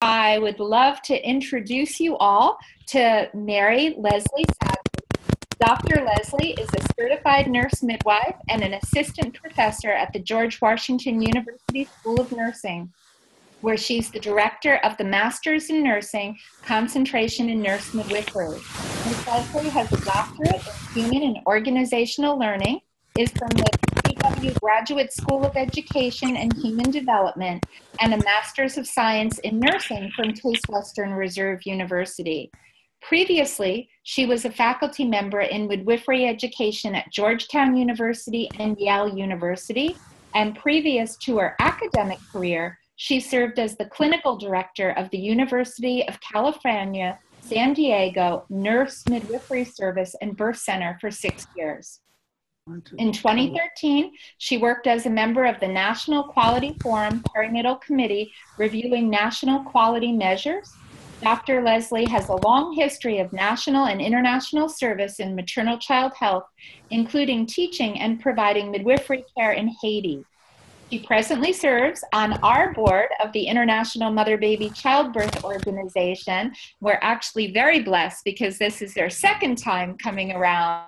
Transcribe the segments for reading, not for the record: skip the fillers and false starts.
I would love to introduce you all to Mary Leslie Sadler. Dr. Leslie is a certified nurse midwife and an assistant professor at the George Washington University School of Nursing, where she's the director of the Masters in Nursing concentration in nurse midwifery. Ms. Leslie has a doctorate in human and organizational learning, is from the CW Graduate School of Education and Human Development, and a Master's of Science in Nursing from Case Western Reserve University. Previously, she was a faculty member in midwifery education at Georgetown University and Yale University, and previous to her academic career, she served as the clinical director of the University of California, San Diego Nurse Midwifery Service and Birth Center for 6 years. In 2013, she worked as a member of the National Quality Forum Perinatal Committee reviewing national quality measures. Dr. Leslie has a long history of national and international service in maternal child health, including teaching and providing midwifery care in Haiti. She presently serves on our board of the International Mother-Baby Childbirth Organization. We're actually very blessed because this is their second time coming around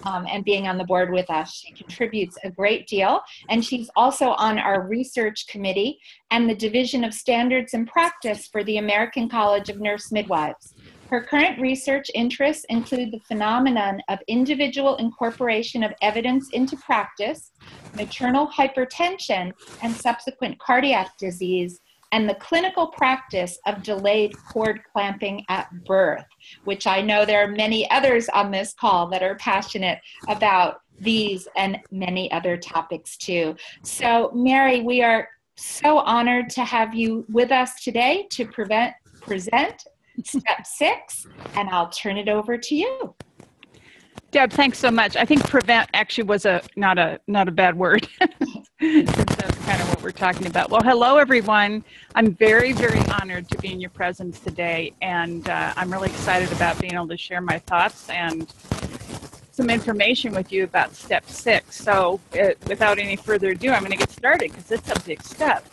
and being on the board with us. She contributes a great deal, and she's also on our research committee and the Division of Standards and Practice for the American College of Nurse Midwives. Her current research interests include the phenomenon of individual incorporation of evidence into practice, maternal hypertension and subsequent cardiac disease, and the clinical practice of delayed cord clamping at birth, which I know there are many others on this call that are passionate about these and many other topics too. So Mary, we are so honored to have you with us today to present Step 6, and I'll turn it over to you. Deb, thanks so much. I think prevent actually was not a bad word. That's kind of what we're talking about. Well, hello, everyone. I'm very, very honored to be in your presence today, and I'm really excited about being able to share my thoughts and some information with you about Step 6. So without any further ado, I'm going to get started because it's a big step.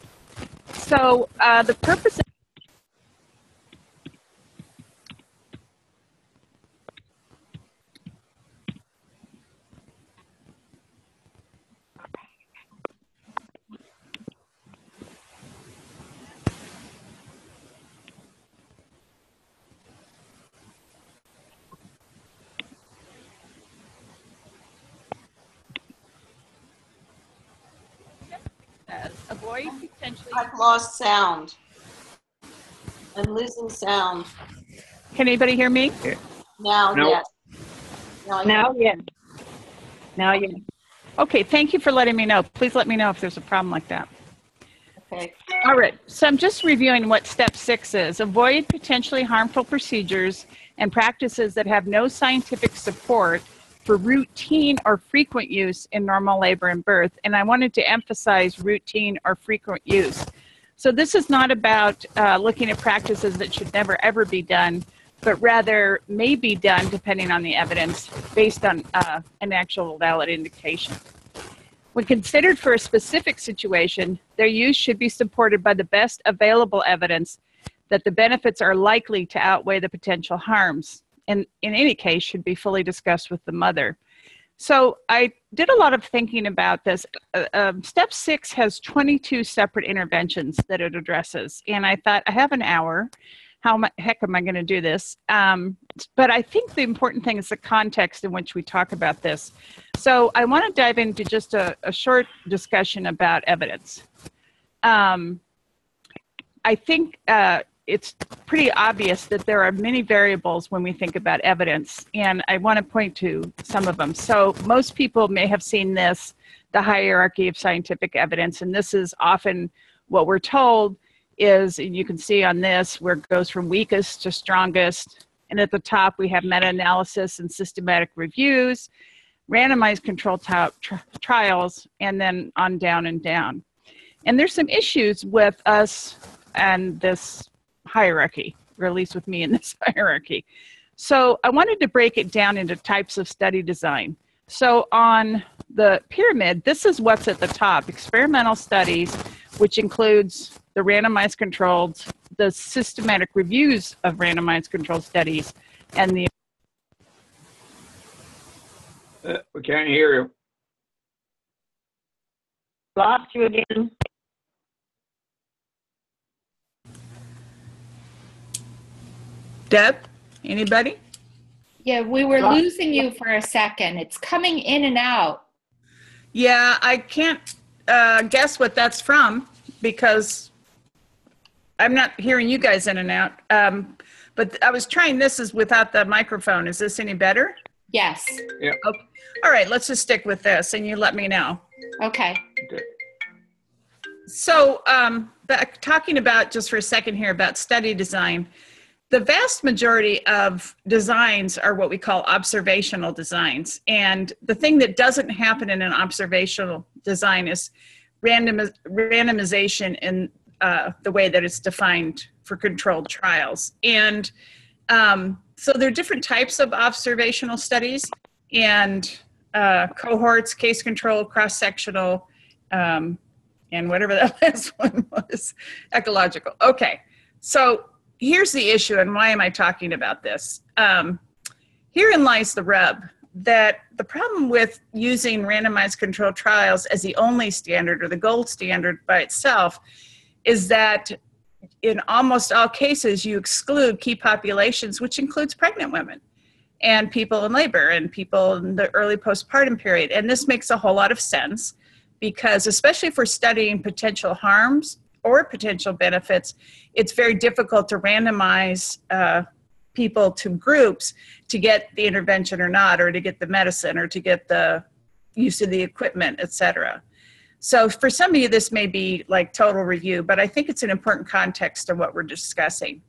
So the purpose of avoid potentially... I've lost sound. I'm losing sound. Can anybody hear me? Now, No. yes. Now, yes. Okay, thank you for letting me know. Please let me know if there's a problem like that. Okay. All right, so I'm just reviewing what Step 6 is. Avoid potentially harmful procedures and practices that have no scientific support for routine or frequent use in normal labor and birth. And I wanted to emphasize routine or frequent use. So this is not about looking at practices that should never ever be done, but rather may be done depending on the evidence based on an actual valid indication. When considered for a specific situation, their use should be supported by the best available evidence that the benefits are likely to outweigh the potential harms, and in any case should be fully discussed with the mother. So I did a lot of thinking about this. Step 6 has 22 separate interventions that it addresses, and I thought, I have an hour. How the heck am I going to do this? But I think the important thing is the context in which we talk about this. So I want to dive into just a short discussion about evidence. I think it's pretty obvious that there are many variables when we think about evidence, and I want to point to some of them. So most people may have seen this, the hierarchy of scientific evidence, and this is often what we're told is, and you can see on this, where it goes from weakest to strongest. And at the top, we have meta-analysis and systematic reviews, randomized controlled trials, and then on down and down. And there's some issues with us and this hierarchy, or at least with me in this hierarchy. So I wanted to break it down into types of study design. So on the pyramid, this is what's at the top: experimental studies, which includes the randomized controlled, the systematic reviews of randomized controlled studies and the We can't hear you. Lost you again. Deb, anybody? Yeah, we were losing you for a second. It's coming in and out. Yeah, I can't guess what that's from because I'm not hearing you guys in and out. But I was trying this is without the microphone. Is this any better? Yes. Yeah. Okay. All right, let's just stick with this and you let me know. Okay. Okay. So talking about just for a second here about study design, the vast majority of designs are what we call observational designs. And the thing that doesn't happen in an observational design is randomization in the way that it's defined for controlled trials. And so there are different types of observational studies and cohorts, case control, cross-sectional, and whatever that last one was, ecological. Okay, so here's the issue, and why am I talking about this? Herein lies the rub, that the problem with using randomized controlled trials as the only standard or the gold standard by itself is that in almost all cases you exclude key populations, which includes pregnant women and people in labor and people in the early postpartum period. And this makes a whole lot of sense because especially if we're studying potential harms or potential benefits, it's very difficult to randomize people to groups to get the intervention or not, or to get the medicine, or to get the use of the equipment, et cetera. So for some of you, this may be like total review, but I think it's an important context of what we're discussing.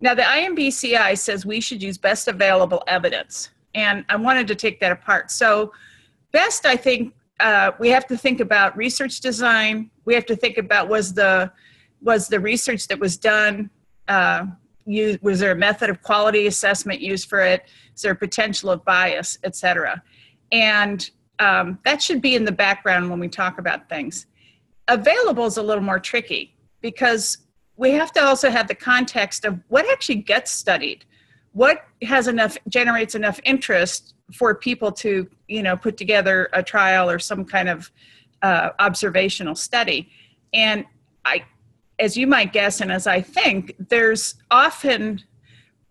Now, the IMBCI says we should use best available evidence, and I wanted to take that apart. So best, I think, we have to think about research design. We have to think about was the research that was done, was there a method of quality assessment used for it? Is there a potential of bias, et cetera? And that should be in the background when we talk about things. Available is a little more tricky because we have to also have the context of what actually gets studied. What generates enough interest for people to, put together a trial or some kind of observational study. And as you might guess, and as I think, there's often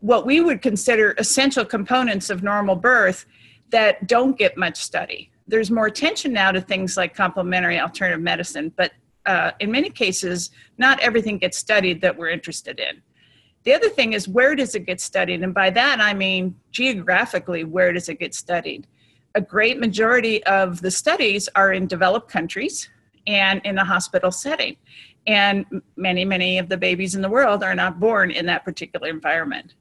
what we would consider essential components of normal birth that don't get much study. There's more attention now to things like complementary alternative medicine, but in many cases, not everything gets studied that we're interested in. The other thing is, where does it get studied? And by that, I mean, geographically, where does it get studied? A great majority of the studies are in developed countries and in a hospital setting. And many, many of the babies in the world are not born in that particular environment.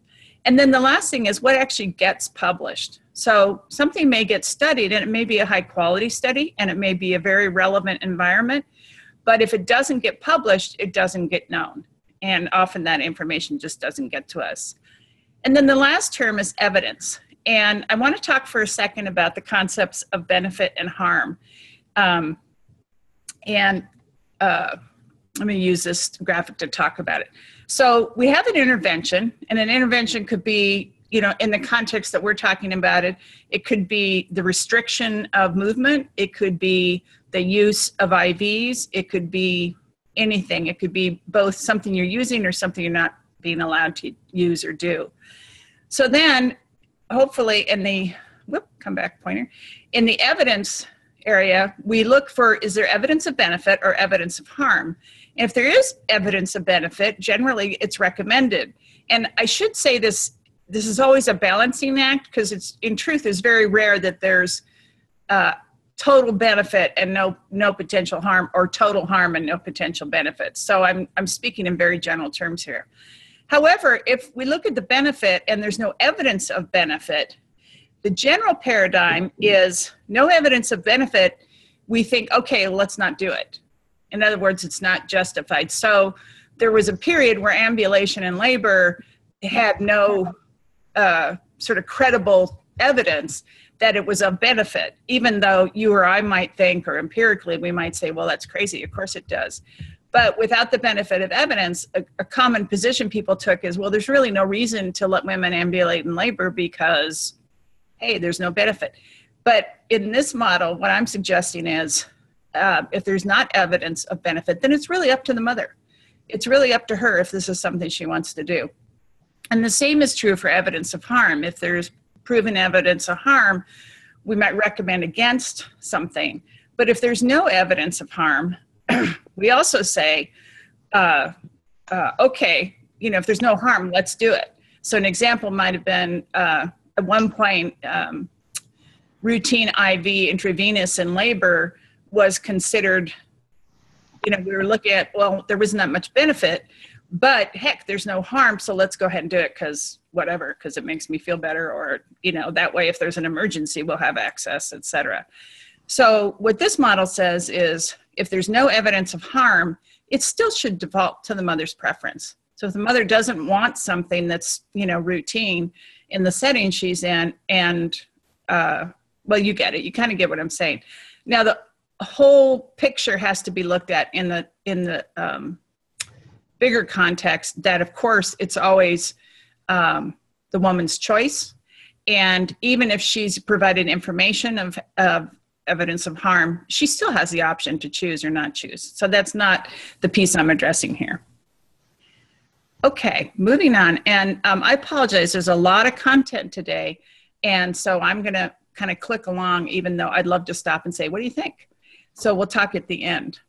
And then the last thing is what actually gets published. So something may get studied, and it may be a high quality study, and it may be a very relevant environment, but if it doesn't get published, it doesn't get known. And often that information just doesn't get to us. And then the last term is evidence. And I want to talk for a second about the concepts of benefit and harm. Let me use this graphic to talk about it. So we have an intervention, and an intervention could be, in the context that we're talking about it, it could be the restriction of movement, it could be the use of IVs, it could be anything. It could be both something you're using or something you're not being allowed to use or do. So then, hopefully in the, in the evidence area, we look for, is there evidence of benefit or evidence of harm? And if there is evidence of benefit, generally it's recommended. And I should say this is always a balancing act, because it's, in truth, it's very rare that there's total benefit and no potential harm, or total harm and no potential benefit. So I'm speaking in very general terms here. However, if we look at the benefit and there's no evidence of benefit, the general paradigm is no evidence of benefit, we think, okay, let's not do it. In other words, it's not justified. So there was a period where ambulation and labor had no sort of credible evidence that it was of benefit, even though you or I might think, or empirically we might say, well, that's crazy, of course it does. But without the benefit of evidence, a common position people took is, well, there's really no reason to let women ambulate in labor because, hey, there's no benefit. But in this model, what I'm suggesting is if there's not evidence of benefit, then it's really up to the mother. It's really up to her if this is something she wants to do. And the same is true for evidence of harm. If there's proven evidence of harm, we might recommend against something. But if there's no evidence of harm, we also say, okay, if there's no harm, let's do it. So an example might have been at one point, routine IV intravenous in labor was considered, we were looking at, well, there wasn't that much benefit, but heck, there's no harm, so let's go ahead and do it because it makes me feel better, or, that way if there's an emergency, we'll have access, et cetera. So what this model says is if there's no evidence of harm, it still should default to the mother's preference. So if the mother doesn't want something that's, routine in the setting she's in, and, well, you get it. You kind of get what I'm saying. Now, the whole picture has to be looked at in the bigger context that, of course, it's always the woman's choice. And even if she's provided information of evidence of harm, she still has the option to choose or not choose. So that's not the piece I'm addressing here. Okay, moving on. And I apologize, there's a lot of content today. And so I'm going to kind of click along, even though I'd love to stop and say, what do you think? So we'll talk at the end.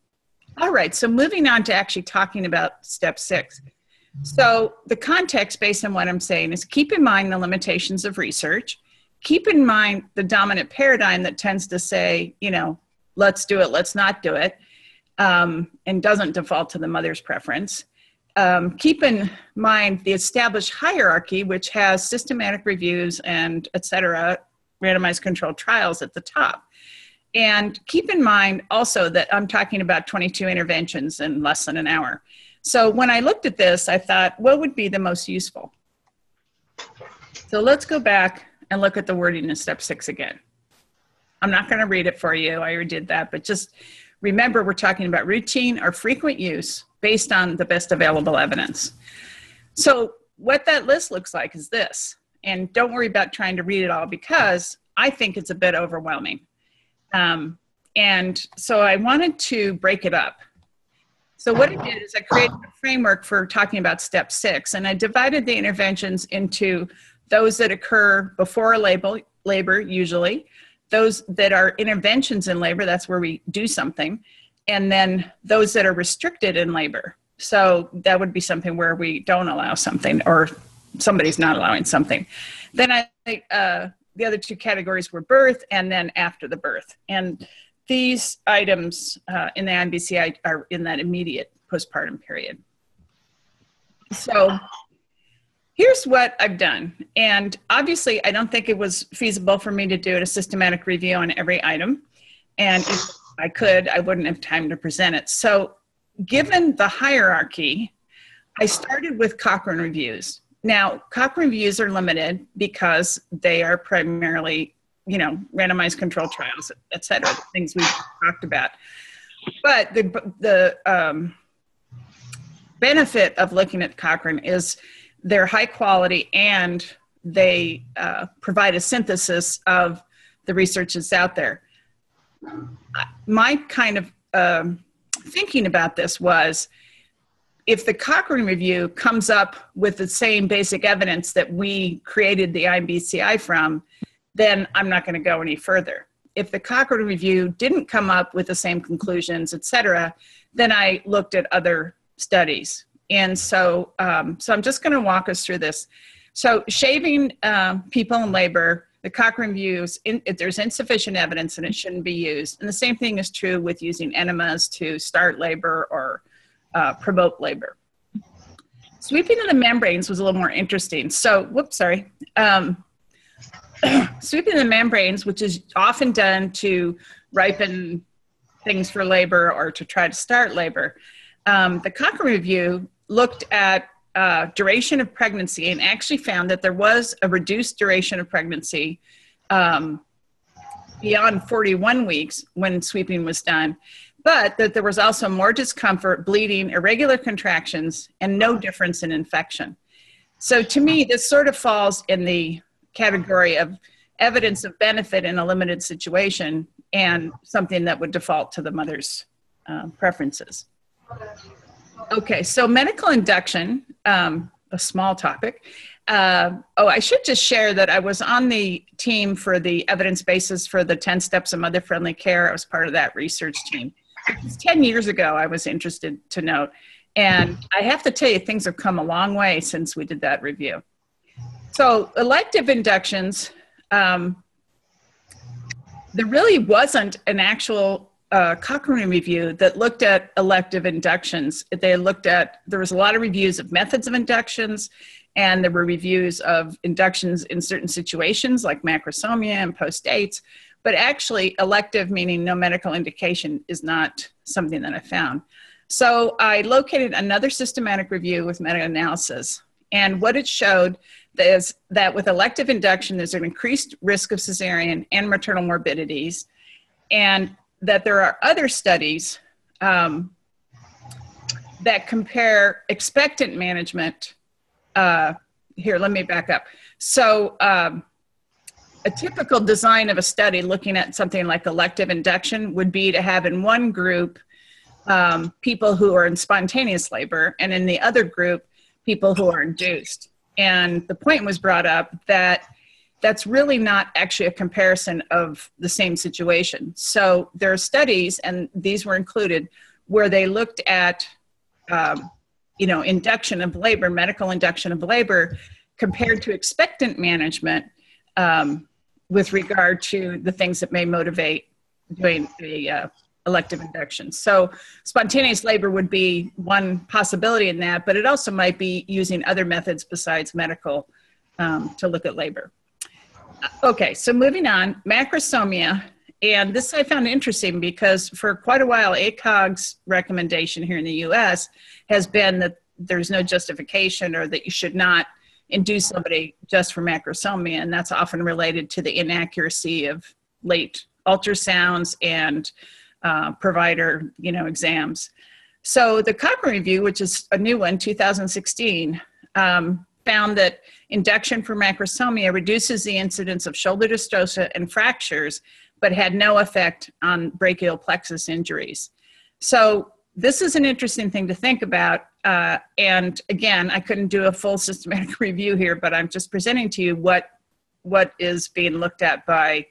All right, so moving on to actually talking about step 6. So the context based on what I'm saying is keep in mind the limitations of research. Keep in mind the dominant paradigm that tends to say, let's do it, let's not do it, and doesn't default to the mother's preference. Keep in mind the established hierarchy, which has systematic reviews and et cetera, randomized controlled trials at the top. And keep in mind also that I'm talking about 22 interventions in less than an hour. So when I looked at this, I thought, what would be the most useful? So let's go back and look at the wording in step 6 again. I'm not going to read it for you. I already did that, but just remember we're talking about routine or frequent use based on the best available evidence. So what that list looks like is this. And don't worry about trying to read it all because I think it's a bit overwhelming. And so I wanted to break it up. So what I did is I created a framework for talking about step 6, and I divided the interventions into those that occur before labor, usually, those that are interventions in labor, that's where we do something, and then those that are restricted in labor. So that would be something where we don't allow something or somebody's not allowing something. Then the other 2 categories were birth and then after the birth. And these items in the IMBCI are in that immediate postpartum period. So here's what I've done. And obviously, I don't think it was feasible for me to do a systematic review on every item. And if I could, I wouldn't have time to present it. So given the hierarchy, I started with Cochrane reviews. Now, Cochrane reviews are limited because they are primarily, randomized controlled trials, et cetera, the things we've talked about. But the benefit of looking at Cochrane is they're high quality and they provide a synthesis of the research that's out there. My kind of thinking about this was, if the Cochrane review comes up with the same basic evidence that we created the IMBCI from, then I'm not going to go any further. If the Cochrane review didn't come up with the same conclusions, et cetera, then I looked at other studies. And so, so I'm just going to walk us through this. So shaving people in labor, the Cochrane reviews, if there's insufficient evidence, then it shouldn't be used. And the same thing is true with using enemas to start labor or promote labor. Sweeping of the membranes was a little more interesting. So, sweeping the membranes, which is often done to ripen things for labor or to try to start labor. The Cochrane review looked at duration of pregnancy and actually found that there was a reduced duration of pregnancy beyond 41 weeks when sweeping was done. but that there was also more discomfort, bleeding, irregular contractions, and no difference in infection. So to me, this sort of falls in the category of evidence of benefit in a limited situation and something that would default to the mother's preferences. Okay, so medical induction, a small topic. I should just share that I was on the team for the evidence basis for the 10 Steps of Mother-Friendly Care. I was part of that research team. It was 10 years ago, I was interested to note. And I have to tell you, things have come a long way since we did that review. So elective inductions, there really wasn't an actual Cochrane review that looked at elective inductions. There was a lot of reviews of methods of inductions, and there were reviews of inductions in certain situations like macrosomia and post-dates, but actually elective, meaning no medical indication, is not something that I found. So I located another systematic review with meta-analysis, and what it showed is that with elective induction, there's an increased risk of cesarean and maternal morbidities, and that there are other studies that compare expectant management. Here, let me back up. So a typical design of a study looking at something like elective induction would be to have in one group people who are in spontaneous labor, and in the other group, people who are induced. And the point was brought up that that's really not actually a comparison of the same situation. So there are studies, and these were included, where they looked at induction of labor, medical induction of labor, compared to expectant management with regard to the things that may motivate doing the elective induction. So spontaneous labor would be one possibility in that, but it also might be using other methods besides medical to look at labor. Okay, so moving on, macrosomia. And this I found interesting because for quite a while, ACOG's recommendation here in the US has been that there's no justification or that you should not induce somebody just for macrosomia. And that's often related to the inaccuracy of late ultrasounds and provider, exams. So the Cochrane review, which is a new one, 2016, found that induction for macrosomia reduces the incidence of shoulder dystocia and fractures, but had no effect on brachial plexus injuries. So this is an interesting thing to think about. And again, I couldn't do a full systematic review here, but I'm just presenting to you what is being looked at by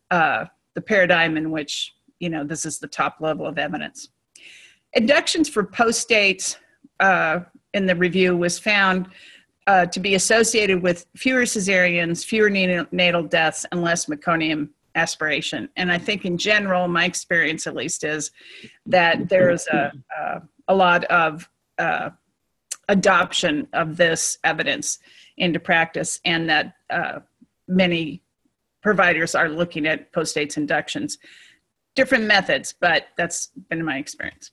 the paradigm in which, this is the top level of evidence. Inductions for post-dates in the review was found to be associated with fewer cesareans, fewer neonatal deaths, and less meconium aspiration. And I think in general, my experience at least is that there's a lot of adoption of this evidence into practice, and that many providers are looking at post-dates inductions. Different methods, but that's been my experience.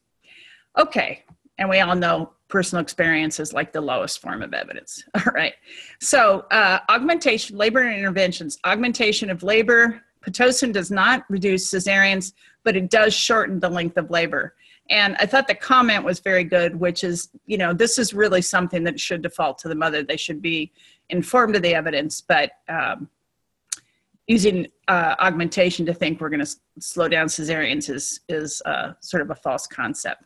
Okay, and we all know personal experience is like the lowest form of evidence. All right, so augmentation, labor and interventions. Augmentation of labor, Pitocin does not reduce cesareans, but it does shorten the length of labor. And I thought the comment was very good, which is, this is really something that should default to the mother. They should be informed of the evidence, but using augmentation to think we're going to slow down cesareans is sort of a false concept.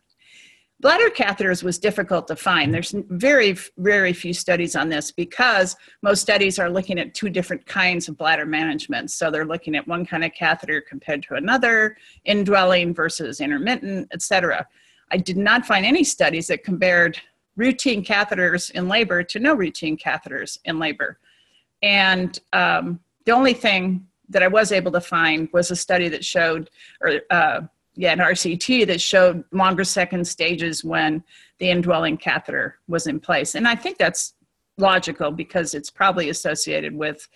Bladder catheters was difficult to find. There's very, very few studies on this because most studies are looking at two different kinds of bladder management. So they're looking at one kind of catheter compared to another, indwelling versus intermittent, et cetera. I did not find any studies that compared routine catheters in labor to no routine catheters in labor. And the only thing that I was able to find was a study that showed, an RCT that showed longer second stages when the indwelling catheter was in place. And I think that's logical because it's probably associated with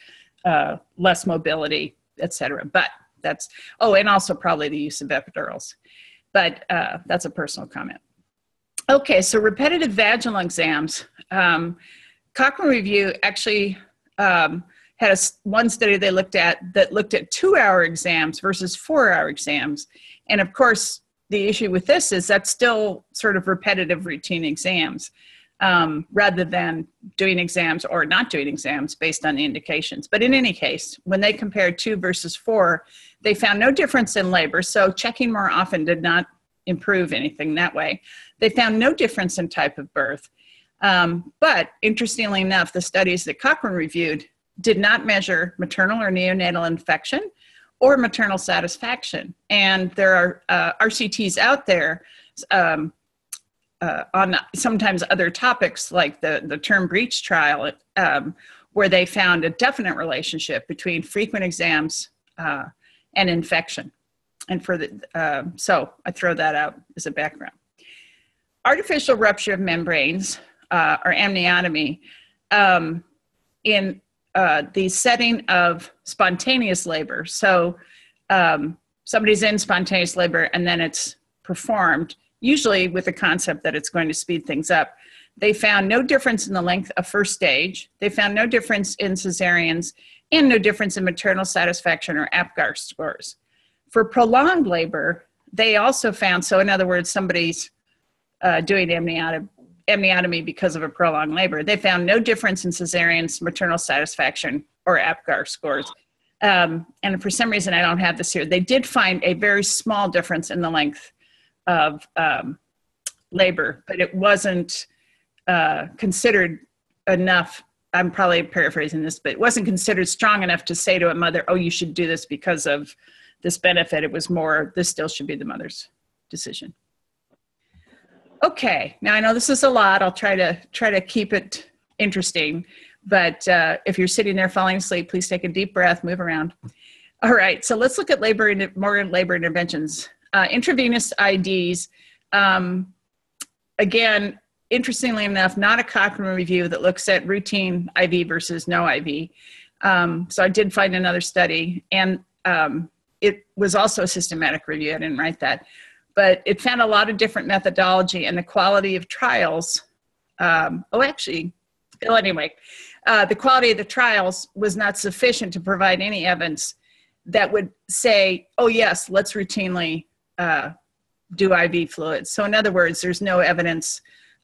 less mobility, et cetera. But that's, and also probably the use of epidurals. But that's a personal comment. Okay, so repetitive vaginal exams. Cochrane Review actually had one study they looked at that looked at 2-hour exams versus 4-hour exams. And of course, the issue with this is that's still sort of repetitive routine exams, rather than doing exams or not doing exams based on the indications. But in any case, when they compared 2 versus 4, they found no difference in labor. So checking more often did not improve anything that way. They found no difference in type of birth. But interestingly enough, the studies that Cochrane reviewed did not measure maternal or neonatal infection or maternal satisfaction. And there are RCTs out there on sometimes other topics like the term breach trial, where they found a definite relationship between frequent exams and infection. And so I throw that out as a background. Artificial rupture of membranes, or amniotomy, in the setting of spontaneous labor. So somebody's in spontaneous labor and then it's performed, usually with the concept that it's going to speed things up. They found no difference in the length of first stage. They found no difference in cesareans and no difference in maternal satisfaction or APGAR scores. For prolonged labor, they also found, so in other words, somebody's doing amniotomy because of a prolonged labor, they found no difference in cesareans, maternal satisfaction, or APGAR scores. And for some reason, I don't have this here. They did find a very small difference in the length of labor, but it wasn't considered enough. I'm probably paraphrasing this, but it wasn't considered strong enough to say to a mother, oh, you should do this because of this benefit. It was more, this still should be the mother's decision. Okay, now I know this is a lot. I'll try to keep it interesting, but if you're sitting there falling asleep, please take a deep breath, move around. All right, so let's look at more labor interventions. Intravenous IDs, again, interestingly enough, not a Cochrane review that looks at routine IV versus no IV. So I did find another study, and it was also a systematic review. I didn't write that. But it found a lot of different methodology, and the quality of trials, the quality of the trials was not sufficient to provide any evidence that would say, oh yes, let's routinely do IV fluids. So in other words, there's no evidence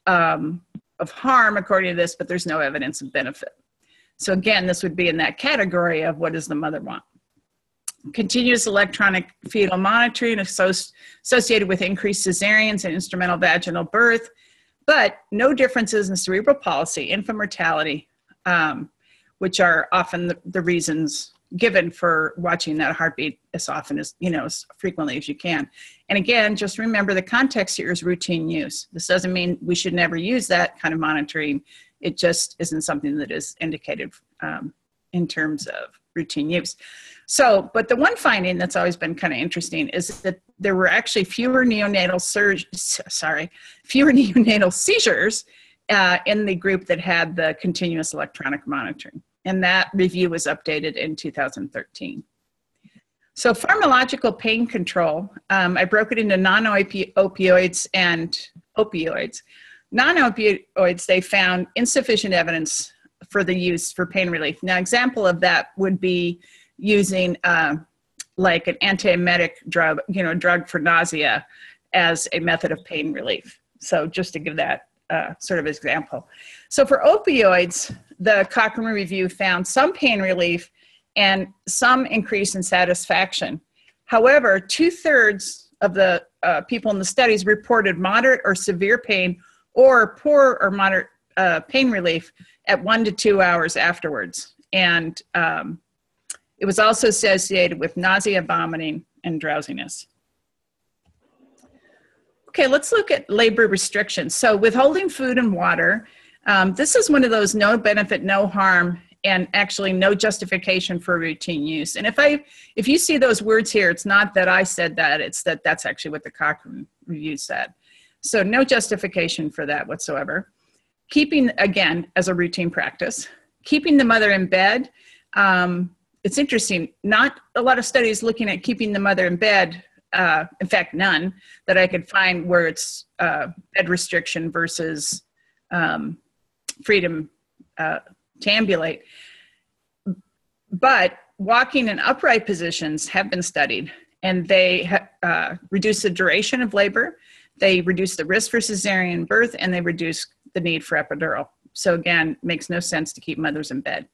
of harm according to this, but there's no evidence of benefit. So again, this would be in that category of what does the mother want? Continuous electronic fetal monitoring associated with increased cesareans and instrumental vaginal birth, but no differences in cerebral palsy, infant mortality, which are often the reasons given for watching that heartbeat as often as, as frequently as you can. And again, just remember the context here is routine use. This doesn't mean we should never use that kind of monitoring. It just isn't something that is indicated in terms of routine use. So, but the one finding that's always been kind of interesting is that there were actually fewer neonatal seizures in the group that had the continuous electronic monitoring. And that review was updated in 2013. So pharmacological pain control, I broke it into non-opioids and opioids. Non-opioids, they found insufficient evidence for the use for pain relief. Now, example of that would be using like an antiemetic drug, drug for nausea as a method of pain relief. So just to give that sort of example. So for opioids, the Cochrane review found some pain relief and some increase in satisfaction. However, 2/3 of the people in the studies reported moderate or severe pain or poor or moderate pain relief at 1 to 2 hours afterwards. And it was also associated with nausea, vomiting, and drowsiness. Okay, let's look at labor restrictions. So withholding food and water, this is one of those no benefit, no harm, and actually no justification for routine use. And if you see those words here, it's not that I said that, it's that that's actually what the Cochrane review said. So no justification for that whatsoever. Keeping, again, as a routine practice, keeping the mother in bed. It's interesting, not a lot of studies looking at keeping the mother in bed, in fact, none that I could find where it's bed restriction versus freedom to ambulate. But walking in upright positions have been studied, and they reduce the duration of labor, they reduce the risk for cesarean birth, and they reduce the need for epidural. So again, makes no sense to keep mothers in bed.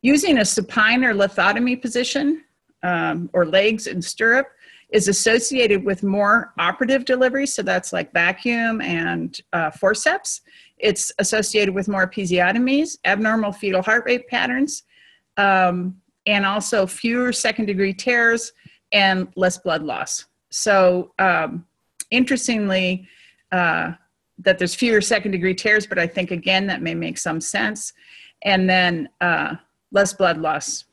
Using a supine or lithotomy position or legs in stirrup is associated with more operative delivery. So that's like vacuum and forceps. It's associated with more episiotomies, abnormal fetal heart rate patterns, and also fewer second-degree tears and less blood loss. So interestingly, that there's fewer second-degree tears, but I think, again, that may make some sense. And then less blood loss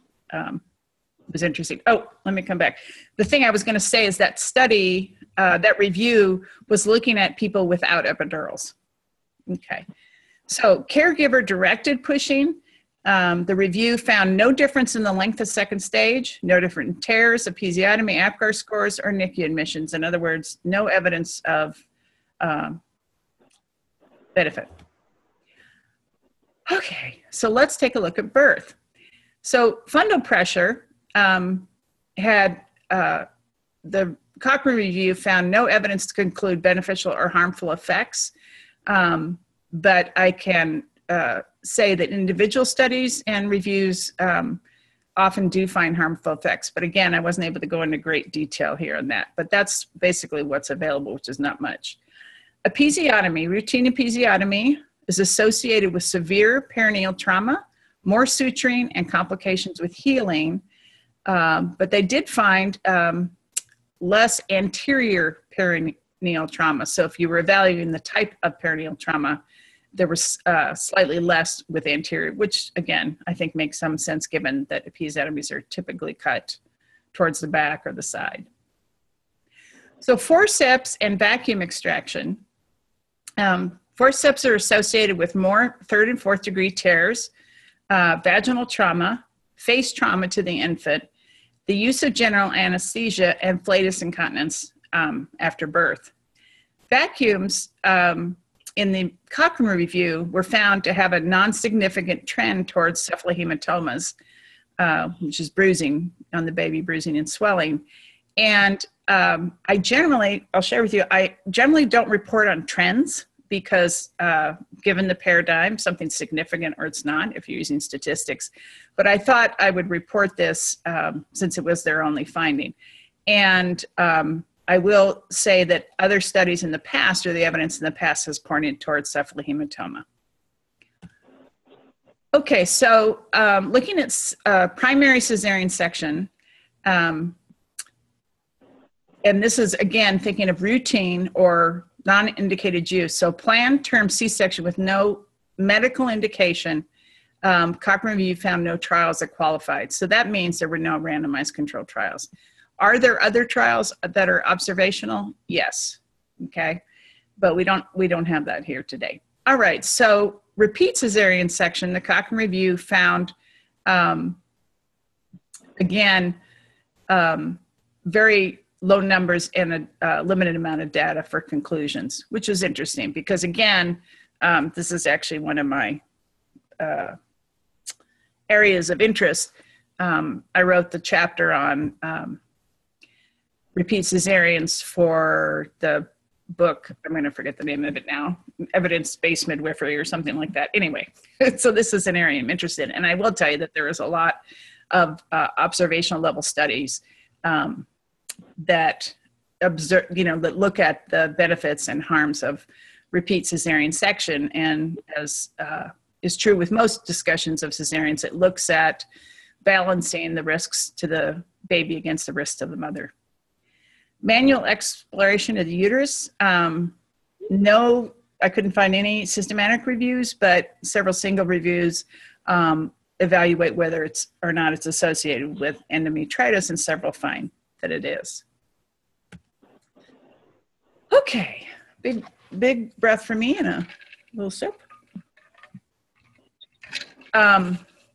was interesting. Oh, let me come back. The thing I was going to say is that study, that review was looking at people without epidurals. Okay. So caregiver-directed pushing, the review found no difference in the length of second stage, no different in tears, episiotomy, APGAR scores, or NICU admissions. In other words, no evidence of benefit. Okay, so let's take a look at birth. So fundal pressure had, the Cochrane review found no evidence to conclude beneficial or harmful effects, but I can say that individual studies and reviews often do find harmful effects. But again, I wasn't able to go into great detail here on that, but that's basically what's available, which is not much. Episiotomy, routine episiotomy is associated with severe perineal trauma, more suturing, and complications with healing. But they did find less anterior perineal trauma. So if you were evaluating the type of perineal trauma, there was slightly less with anterior, which again, I think makes some sense given that episiotomies are typically cut towards the back or the side. So forceps and vacuum extraction. Forceps are associated with more third and fourth degree tears, vaginal trauma, face trauma to the infant, the use of general anesthesia, and flatus incontinence after birth. Vacuums in the Cochrane review were found to have a non-significant trend towards cephalehematomas, which is bruising on the baby, bruising and swelling. And I'll share with you, I generally don't report on trends because given the paradigm, something's significant or it's not if you're using statistics. But I thought I would report this since it was their only finding. And I will say that other studies in the past, or the evidence in the past, has pointed towards cephalhematoma. Okay, so looking at primary cesarean section, and this is, again, thinking of routine or non-indicated use. So planned term C-section with no medical indication, Cochrane review found no trials that qualified. So that means there were no randomized controlled trials. Are there other trials that are observational? Yes, okay, but we don't have that here today. All right, so repeat cesarean section, the Cochrane review found, again, very low numbers and a limited amount of data for conclusions, which is interesting because, again, this is actually one of my areas of interest. I wrote the chapter on repeat cesareans for the book, I'm going to forget the name of it now, Evidence-Based Midwifery or something like that. Anyway, so this is an area I'm interested in. And I will tell you that there is a lot of observational level studies that observe, that look at the benefits and harms of repeat cesarean section. And as is true with most discussions of cesareans, it looks at balancing the risks to the baby against the risks of the mother. Manual exploration of the uterus. No, I couldn't find any systematic reviews, but several single reviews evaluate whether it's or not it's associated with endometritis, and several find that it is. Okay, big breath for me and a little sip.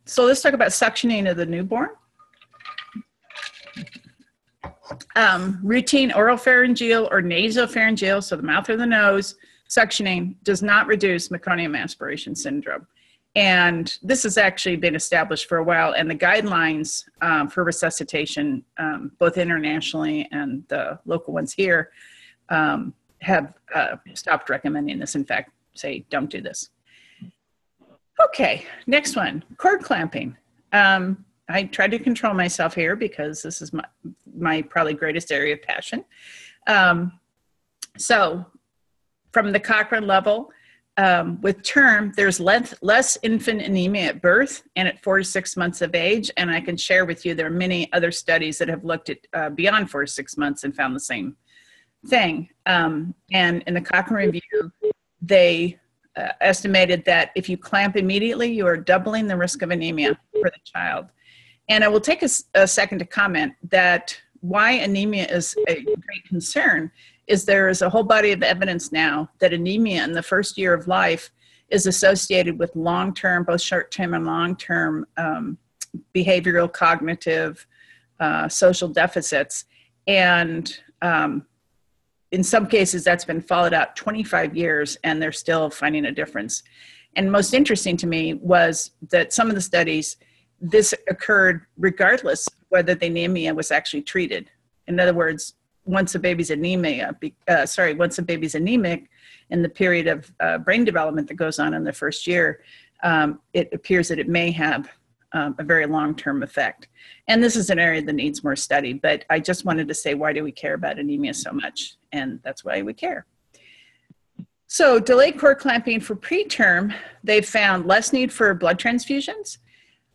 So let's talk about suctioning of the newborn. Routine oropharyngeal or nasopharyngeal, so the mouth or the nose, suctioning does not reduce meconium aspiration syndrome. And this has actually been established for a while, and the guidelines for resuscitation, both internationally and the local ones here, have stopped recommending this. In fact, say, don't do this. Okay, next one, cord clamping. I tried to control myself here because this is my probably greatest area of passion. So from the Cochrane level, with term, there's less infant anemia at birth and at 4 to 6 months of age. And I can share with you, there are many other studies that have looked at beyond 4 to 6 months and found the same thing. And in the Cochrane review, they estimated that if you clamp immediately, you are doubling the risk of anemia for the child. And I will take a second to comment that why anemia is a great concern is there is a whole body of evidence now that anemia in the first year of life is associated with long-term, both short-term and long-term behavioral, cognitive, social deficits. And in some cases, that's been followed out 25 years, and they're still finding a difference. And most interesting to me was that some of the studies, this occurred regardless whether the anemia was actually treated. In other words, once a baby's anemic in the period of brain development that goes on in the first year, it appears that it may have a very long-term effect. And this is an area that needs more study, but I just wanted to say, why do we care about anemia so much? And that's why we care. So delayed cord clamping for preterm, they've found less need for blood transfusions,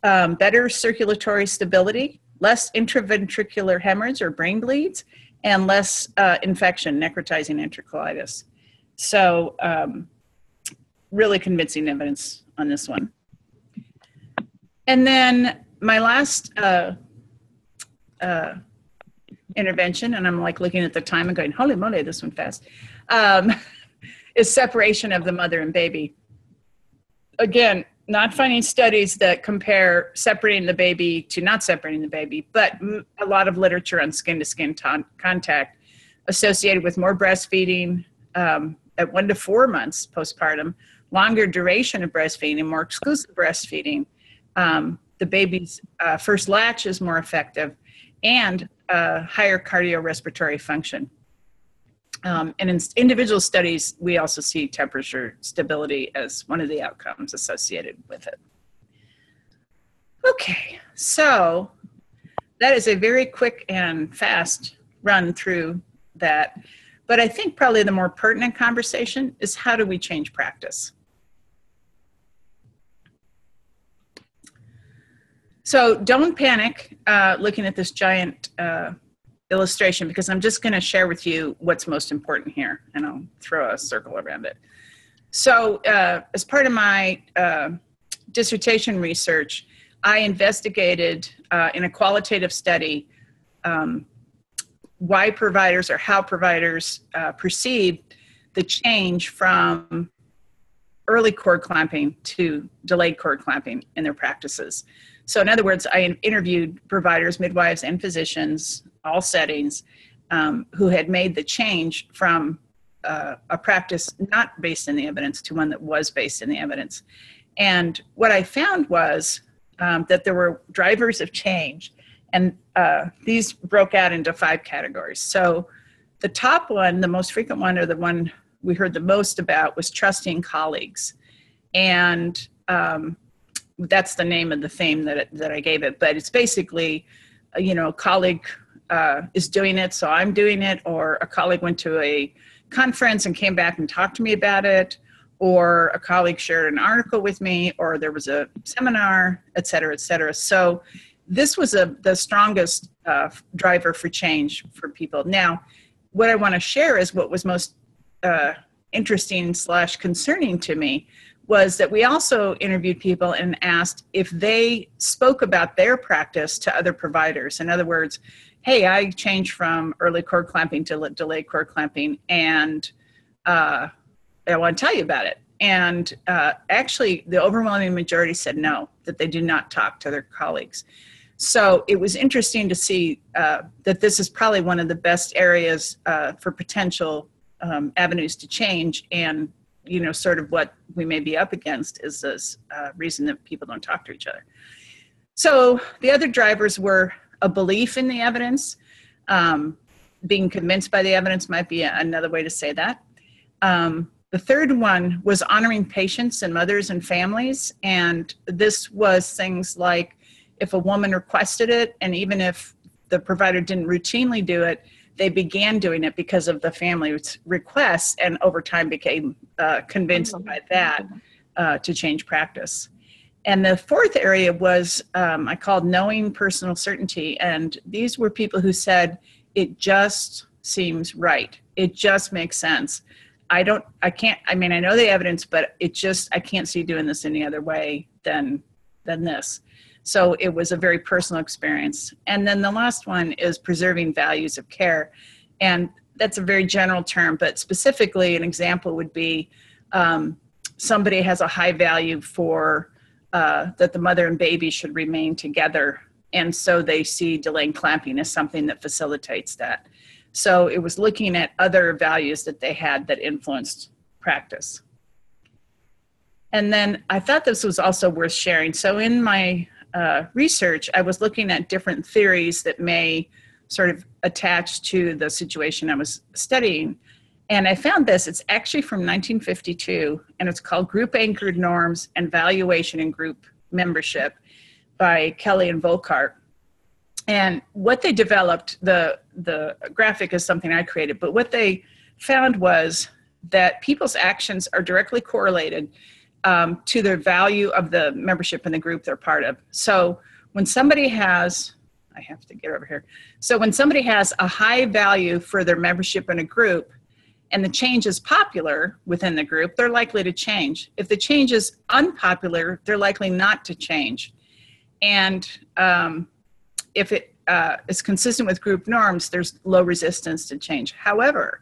better circulatory stability, less intraventricular hemorrhage or brain bleeds, and less infection, necrotizing enterocolitis. So really convincing evidence on this one. And then my last intervention, and I'm like looking at the time and going, holy moly, this went fast, is separation of the mother and baby. Again, not finding studies that compare separating the baby to not separating the baby, but a lot of literature on skin-to-skin contact associated with more breastfeeding at 1 to 4 months postpartum, longer duration of breastfeeding, and more exclusive breastfeeding. The baby's first latch is more effective, and higher cardiorespiratory function. And in individual studies, we also see temperature stability as one of the outcomes associated with it. Okay, so that is a very quick and fast run through that. But I think probably the more pertinent conversation is, how do we change practice? So don't panic looking at this giant illustration, because I'm just going to share with you what's most important here, and I'll throw a circle around it. So as part of my dissertation research, I investigated in a qualitative study why providers, or how providers perceived the change from early cord clamping to delayed cord clamping in their practices. So in other words, I interviewed providers, midwives, and physicians, all settings, who had made the change from a practice not based in the evidence to one that was based in the evidence. And what I found was that there were drivers of change, and these broke out into 5 categories. So the top one, the most frequent one, or the one we heard the most about, was trusting colleagues. And that's the name of the theme that I gave it. But it's basically, a colleague is doing it, so I'm doing it, or a colleague went to a conference and came back and talked to me about it, or a colleague shared an article with me, or there was a seminar, et cetera, et cetera. So this was the strongest driver for change for people. Now, what I want to share is what was most interesting / concerning to me was that we also interviewed people and asked if they spoke about their practice to other providers. In other words, hey, I changed from early cord clamping to delayed cord clamping, and I want to tell you about it. And actually, the overwhelming majority said no, that they do not talk to their colleagues. So it was interesting to see that this is probably one of the best areas for potential avenues to change, and sort of what we may be up against is this reason that people don't talk to each other. So the other drivers were a belief in the evidence. Being convinced by the evidence might be another way to say that. The third one was honoring patients and mothers and families. And this was things like if a woman requested it, and even if the provider didn't routinely do it, they began doing it because of the family's requests, and over time became convinced by that to change practice. And the fourth area was I called knowing personal certainty. And these were people who said, it just seems right. It just makes sense. I know the evidence, but I can't see doing this any other way than this. So it was a very personal experience. And then the last one is preserving values of care. And that's a very general term, but specifically an example would be somebody has a high value for that the mother and baby should remain together. And so they see delaying clamping as something that facilitates that. So it was looking at other values that they had that influenced practice. And then I thought this was also worth sharing. So in my research, I was looking at different theories that may sort of attach to the situation I was studying. And I found this, it's actually from 1952, and it's called Group Anchored Norms and Valuation in Group Membership by Kelly and Volkart. And what they developed, the graphic is something I created, but what they found was that people's actions are directly correlated to the value of the membership in the group they're part of. So when somebody has, I have to get over here. So when somebody has a high value for their membership in a group and the change is popular within the group, they're likely to change. If the change is unpopular, they're likely not to change. And if it is consistent with group norms, there's low resistance to change. However,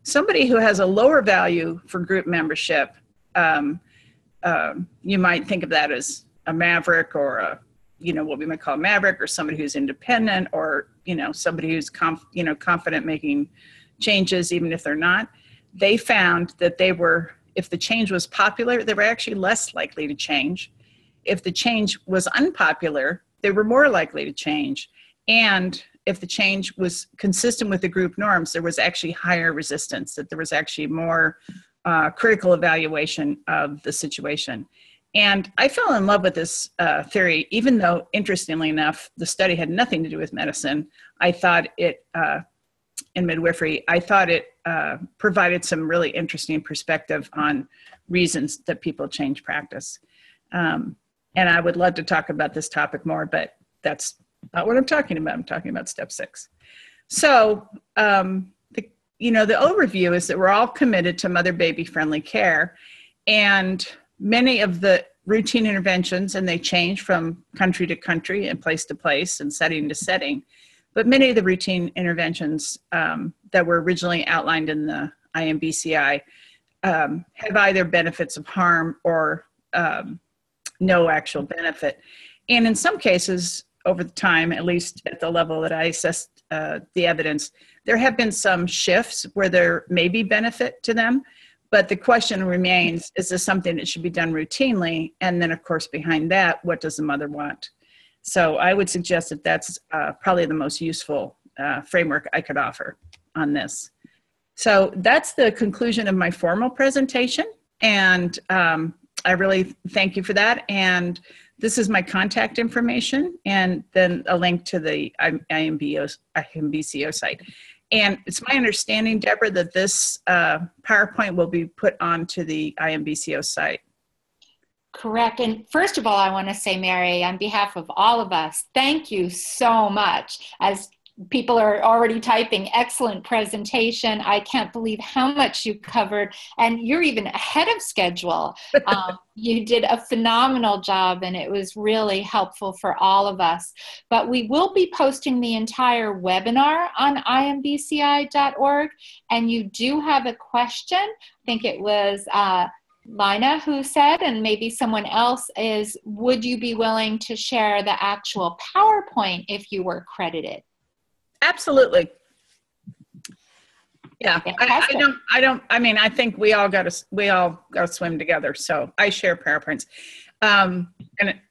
somebody who has a lower value for group membership, you might think of that as a maverick, or what we might call a maverick, or somebody who's independent, or somebody who's confident making changes even if they're not. They found that if the change was popular, they were actually less likely to change. If the change was unpopular, they were more likely to change. And if the change was consistent with the group norms, there was actually higher resistance, that there was actually more critical evaluation of the situation. And I fell in love with this theory, even though, interestingly enough, the study had nothing to do with medicine. I thought it, in midwifery, I thought it provided some really interesting perspective on reasons that people change practice. And I would love to talk about this topic more, but that's not what I'm talking about. I'm talking about step 6. So, the overview is that we're all committed to mother-baby friendly care, and many of the routine interventions, and they change from country to country and place to place and setting to setting, but many of the routine interventions that were originally outlined in the IMBCI have either benefits of harm or no actual benefit. And in some cases, over the time, at least at the level that I assessed the evidence, there have been some shifts where there may be benefit to them, but the question remains, is this something that should be done routinely? And then, of course, behind that, what does the mother want? So I would suggest that that's probably the most useful framework I could offer on this. So that's the conclusion of my formal presentation. And I really thank you for that. And this is my contact information, and then a link to the IMBCO site. And it's my understanding, Deborah, that this PowerPoint will be put onto the IMBCO site. Correct. And first of all, I want to say, Mary, on behalf of all of us, thank you so much. As people are already typing, excellent presentation. I can't believe how much you covered, and you're even ahead of schedule. You did a phenomenal job, and it was really helpful for all of us. But we will be posting the entire webinar on imbci.org, and you do have a question. I think it was Lina who said, and maybe someone else, is would you be willing to share the actual PowerPoint if you were credited? Absolutely. Yeah, Fantastic. I mean, I think we all got to swim together. So I share PowerPoints. And,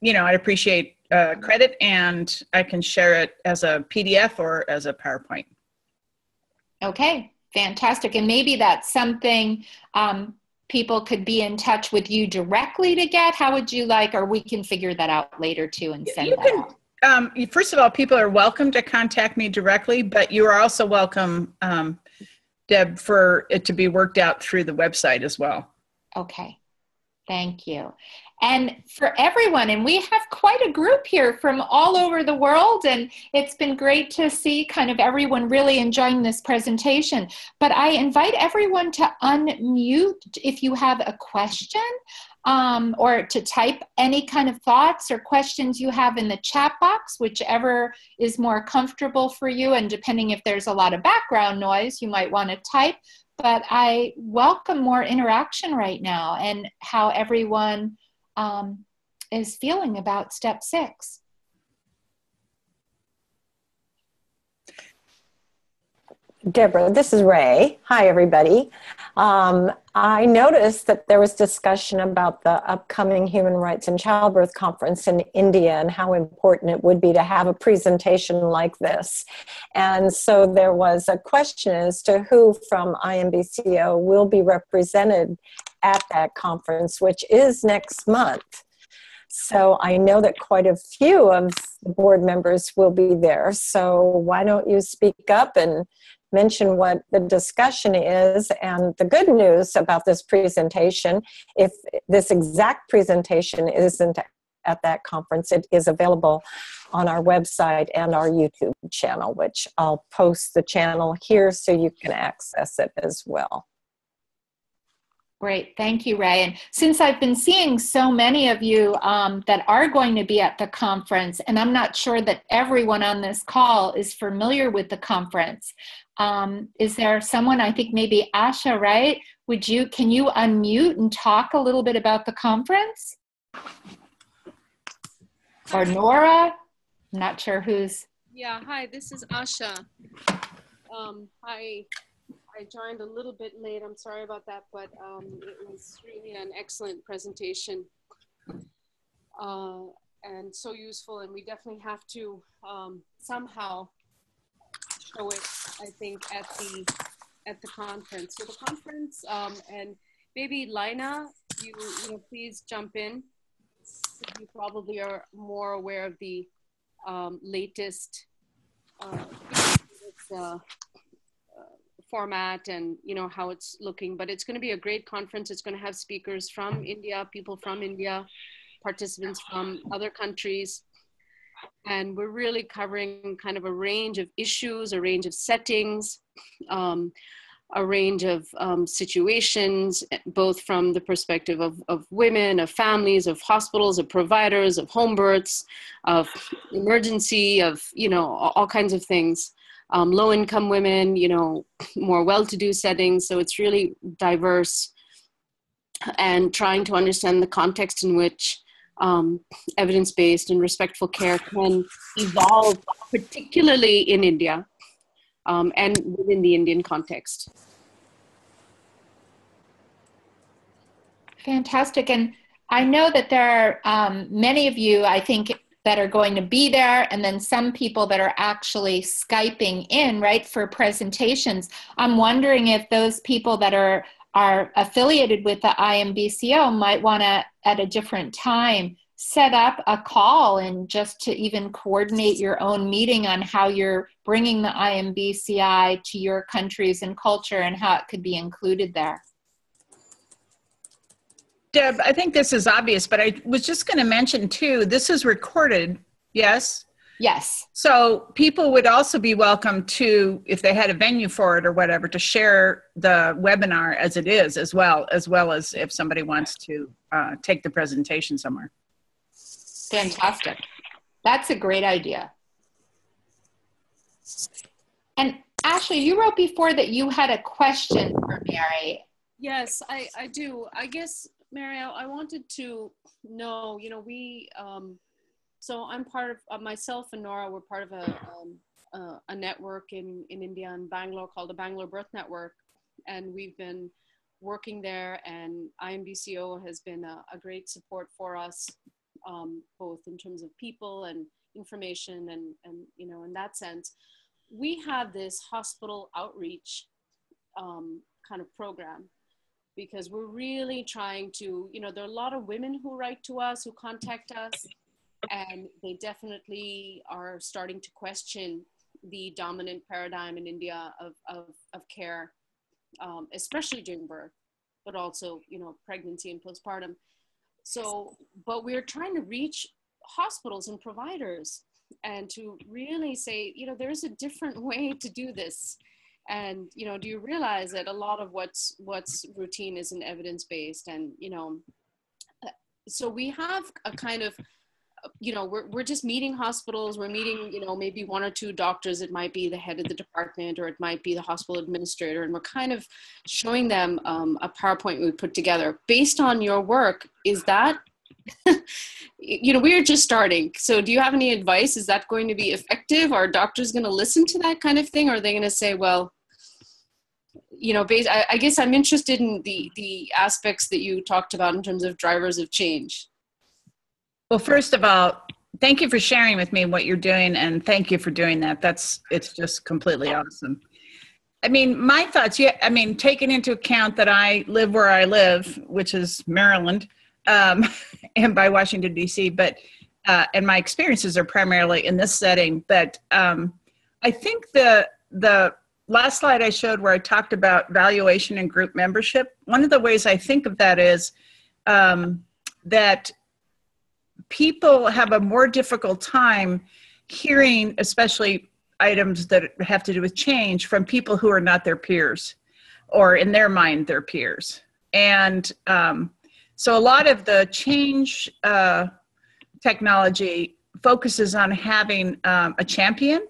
you know, I appreciate credit, and I can share it as a PDF or as a PowerPoint. Okay, fantastic. And maybe that's something people could be in touch with you directly to get. How would you like, or we can figure that out later too and send that out. First of all, people are welcome to contact me directly, but you are also welcome, Deb, for it to be worked out through the website as well. Okay, thank you. And for everyone, and we have quite a group here from all over the world, and it's been great to see kind of everyone really enjoying this presentation. But I invite everyone to unmute if you have a question, or to type any kind of thoughts or questions you have in the chat box, whichever is more comfortable for you. And depending if there's a lot of background noise, you might want to type. But I welcome more interaction right now and how everyone is feeling about step 6. Deborah, this is Ray. Hi, everybody. I noticed that there was discussion about the upcoming Human Rights and Childbirth Conference in India and how important it would be to have a presentation like this. And so there was a question as to who from IMBCO will be represented at that conference, which is next month. So I know that quite a few of the board members will be there. So why don't you speak up and mention what the discussion is and the good news about this presentation. If this exact presentation isn't at that conference, it is available on our website and our YouTube channel, which I'll post the channel here so you can access it as well. Great, thank you, Ray. And since I've been seeing so many of you that are going to be at the conference, and I'm not sure that everyone on this call is familiar with the conference, is there someone, I think maybe Asha, right? Can you unmute and talk a little bit about the conference? Or Nora? I'm not sure who's. Yeah, hi, this is Asha. I joined a little bit late. I'm sorry about that, but it was really an excellent presentation and so useful. And we definitely have to somehow show it, I think, at the conference. So the conference, and maybe Lina, you know, please jump in. You probably are more aware of the latest format and, you know, how it's looking. But it's going to be a great conference. It's going to have speakers from India, people from India, participants from other countries. And we're really covering kind of a range of issues, a range of settings, a range of situations, both from the perspective of women, of families, of hospitals, of providers, of home births, of emergency, of, you know, all kinds of things. Low-income women, you know, more well-to-do settings. So it's really diverse, and trying to understand the context in which evidence-based and respectful care can evolve, particularly in India and within the Indian context. Fantastic. And I know that there are many of you, I think, that are going to be there, and then some people that are actually Skyping in, right, for presentations. I'm wondering if those people that are affiliated with the IMBCO might want to, at a different time, set up a call and just to even coordinate your own meeting on how you're bringing the IMBCI to your countries and culture and how it could be included there. Deb, I think this is obvious, but I was just going to mention too, this is recorded, yes? Yes. So people would also be welcome to, if they had a venue for it or whatever, to share the webinar as it is, as well as if somebody wants to take the presentation somewhere. Fantastic. That's a great idea. And Ashley, you wrote before that you had a question for Mary. Yes, I do. I guess, Mary, I wanted to know, you know, we, so I'm part of, myself and Nora, we're part of a network in India and Bangalore called the Bangalore Birth Network. And we've been working there, and IMBCO has been a great support for us, both in terms of people and information and you know, in that sense. We have this hospital outreach kind of program, because we're really trying to, you know, there are a lot of women who write to us, who contact us, and they definitely are starting to question the dominant paradigm in India of care, especially during birth, but also, you know, pregnancy and postpartum. So, but we're trying to reach hospitals and providers and to really say, you know, there's a different way to do this. And, you know, do you realize that a lot of what's routine isn't evidence-based? And, you know, so we have a kind of, you know, we're just meeting hospitals, we're meeting, you know, maybe one or two doctors. It might be the head of the department, or it might be the hospital administrator. And we're kind of showing them a PowerPoint we put together based on your work. Is that, you know, we're just starting. So do you have any advice? Is that going to be effective? Are doctors going to listen to that kind of thing? Or are they going to say, well, you know, I guess I'm interested in the aspects that you talked about in terms of drivers of change. Well, first of all, thank you for sharing with me what you're doing, and thank you for doing that. It's just completely awesome. I mean, my thoughts, yeah, I mean, taking into account that I live where I live, which is Maryland, and by Washington, D.C., but, and my experiences are primarily in this setting, but I think the last slide I showed where I talked about valuation and group membership, one of the ways I think of that is that people have a more difficult time hearing, especially items that have to do with change, from people who are not their peers, or in their mind, their peers. And so a lot of the change technology focuses on having a champion,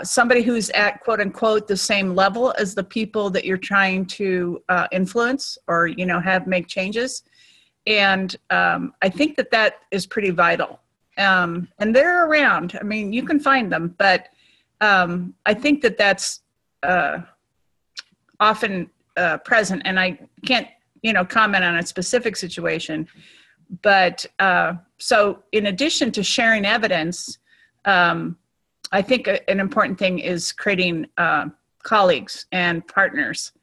somebody who's at quote unquote the same level as the people that you're trying to influence or, you know, have make changes. And I think that is pretty vital. And they're around. I mean, you can find them, but I think that's often present. And I can't, you know, comment on a specific situation. But so in addition to sharing evidence, I think an important thing is creating colleagues and partners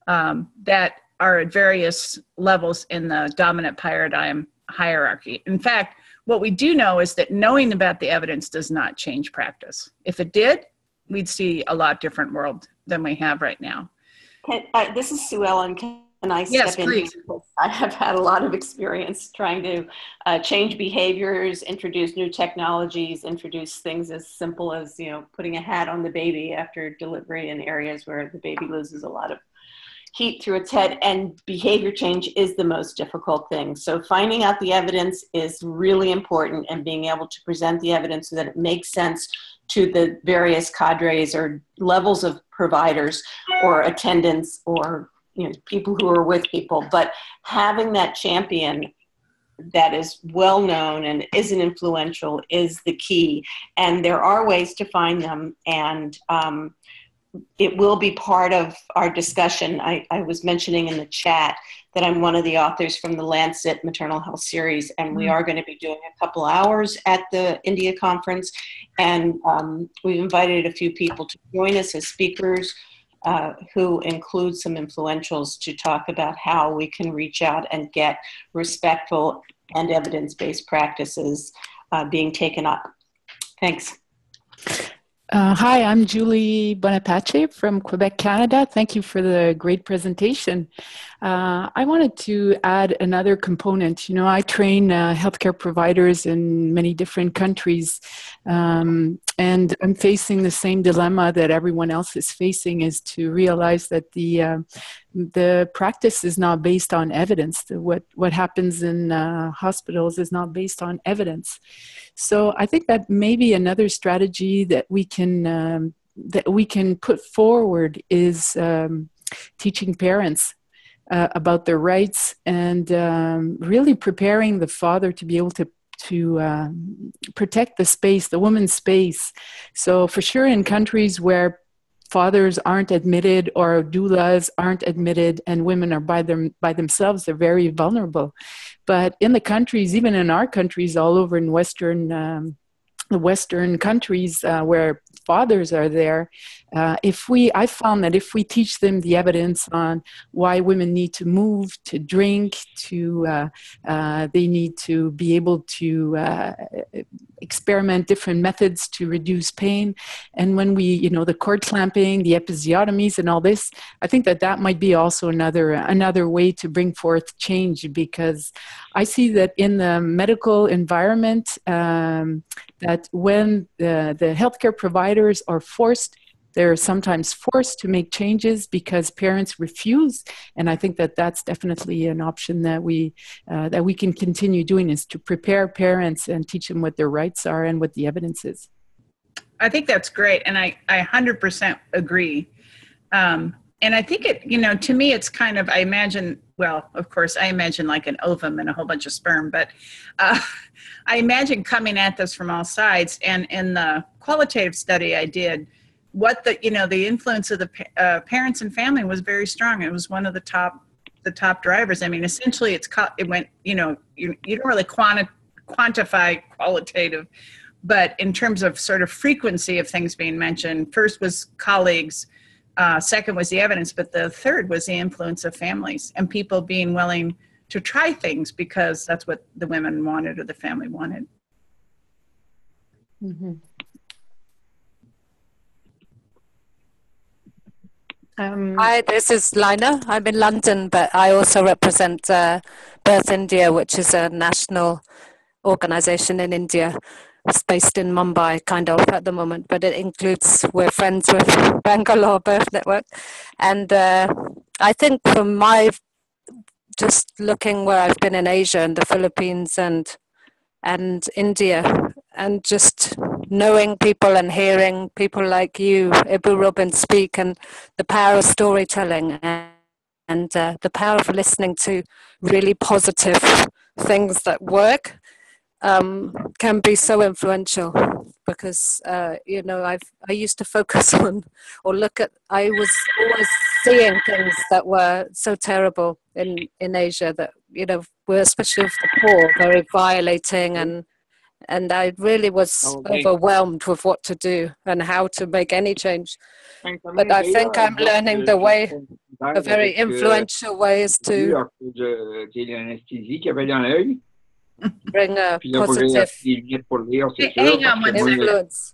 that are at various levels in the dominant paradigm hierarchy. In fact, what we do know is that knowing about the evidence does not change practice. If it did, we'd see a lot different world than we have right now. This is Sue Ellen. Can I step Yes, in? please. I have had a lot of experience trying to change behaviors, introduce new technologies, introduce things as simple as, you know, putting a hat on the baby after delivery in areas where the baby loses a lot of heat through its head, and behavior change is the most difficult thing. So finding out the evidence is really important, and being able to present the evidence so that it makes sense to the various cadres or levels of providers or attendants or, you know, people who are with people. But having that champion that is well known and isn't influential is the key. And there are ways to find them, and it will be part of our discussion. I was mentioning in the chat that I'm one of the authors from the Lancet Maternal Health Series, and we are going to be doing a couple hours at the India conference. And we've invited a few people to join us as speakers who include some influentials to talk about how we can reach out and get respectful and evidence-based practices being taken up. Thanks. Hi, I'm Julie Bonapace from Quebec, Canada. Thank you for the great presentation. I wanted to add another component. You know, I train healthcare providers in many different countries, and I'm facing the same dilemma that everyone else is facing, is to realize that the practice is not based on evidence. What happens in hospitals is not based on evidence. So I think that maybe another strategy that we can put forward is teaching parents about their rights, and really preparing the father to be able to protect the space, the woman's space. So for sure, in countries where fathers aren't admitted or doulas aren't admitted and women are by themselves, they're very vulnerable. But in the countries, even in our countries, all over in the Western countries where fathers are there, I found that if we teach them the evidence on why women need to move, to drink, they need to be able to experiment different methods to reduce pain, and when we, the cord clamping, the episiotomies, and all this, I think that might be also another way to bring forth change, because I see that in the medical environment, that when the healthcare providers are they're sometimes forced to make changes because parents refuse. And I think that that's definitely an option that we can continue doing, is to prepare parents and teach them what their rights are and what the evidence is. I think that's great. And I 100% agree. And I think to me, it's kind of, I imagine like an ovum and a whole bunch of sperm, but I imagine coming at this from all sides. And in the qualitative study I did, what the influence of the parents and family was very strong. It was one of the top drivers. I mean, essentially it went, you don't really quantify qualitative, but in terms of sort of frequency of things being mentioned, first was colleagues, second was the evidence, but the third was the influence of families and people being willing to try things because that's what the women wanted or the family wanted. Mm-hmm. Hi, this is Lina. I'm in London, but I also represent Birth India, which is a national organization in India. It's based in Mumbai, kind of, at the moment, but we're friends with Bangalore Birth Network. And I think from just looking where I've been in Asia and the Philippines and India, and just knowing people and hearing people like you, Ibu Robin, speak, and the power of storytelling and the power of listening to really positive things that work can be so influential, because I used to focus on or look at, I was always seeing things that were so terrible in Asia that were, especially of the poor, very violating, and I really was overwhelmed with what to do and how to make any change. But I think I'm learning a very influential way is to bring a positive Hang on one influence.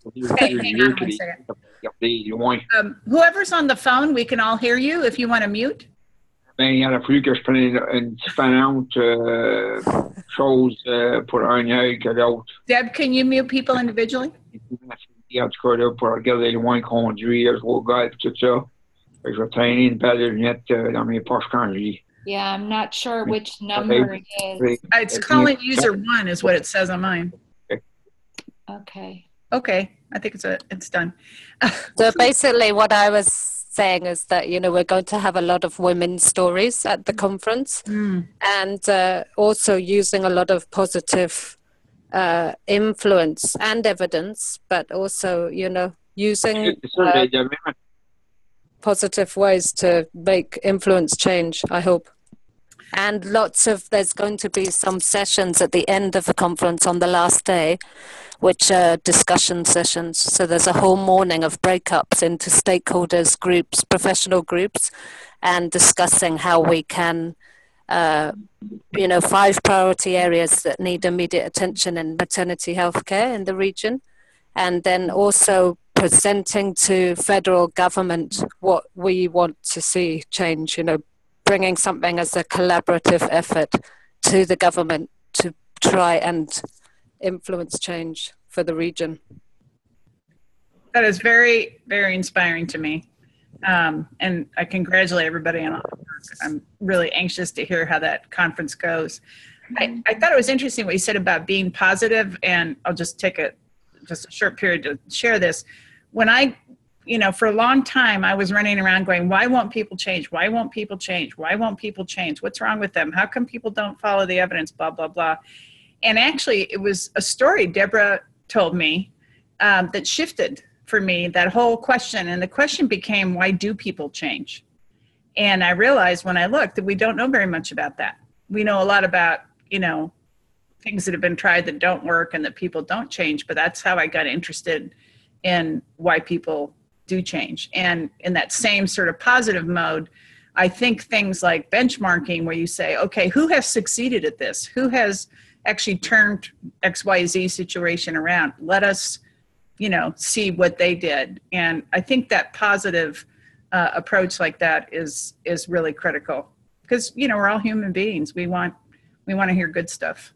Whoever's on the phone, we can all hear you if you want to mute. Il aurait fallu que je prenne une différente chose pour un œil que l'autre. Deb, can you mute people individually? En tout cas, là, pour regarder loin, conduire, je regarde tout ça. Je vais traîner une paire de lunettes dans mes poches quand je lis. Yeah, I'm not sure which number it is. It's calling user 1 is what it says on mine. Okay. Okay, I think it's done. So basically what I was saying is that, we're going to have a lot of women's stories at the conference, and also using a lot of positive influence and evidence, but also, using positive ways to make influence change, I hope. And there's going to be some sessions at the end of the conference on the last day, which are discussion sessions. So there's a whole morning of breakups into stakeholders groups, professional groups, and discussing how we can, 5 priority areas that need immediate attention in maternity health care in the region. And then also presenting to federal government what we want to see change, bringing something as a collaborative effort to the government to try and influence change for the region. That is very, very inspiring to me. And I congratulate everybody on all the work. I'm really anxious to hear how that conference goes. I thought it was interesting what you said about being positive, and I'll just take just a short period to share this. When for a long time, I was running around going, why won't people change? Why won't people change? Why won't people change? What's wrong with them? How come people don't follow the evidence? Blah, blah, blah. And actually, it was a story Deborah told me that shifted for me that whole question. And the question became, why do people change? And I realized when I looked that we don't know very much about that. We know a lot about, things that have been tried that don't work and that people don't change, but that's how I got interested in why people do change. And in that same sort of positive mode, I think things like benchmarking, where you say, okay, who has succeeded at this? Who has actually turned XYZ situation around? Let us, see what they did. And I think that positive approach like that is really critical, because, we're all human beings. We want to hear good stuff.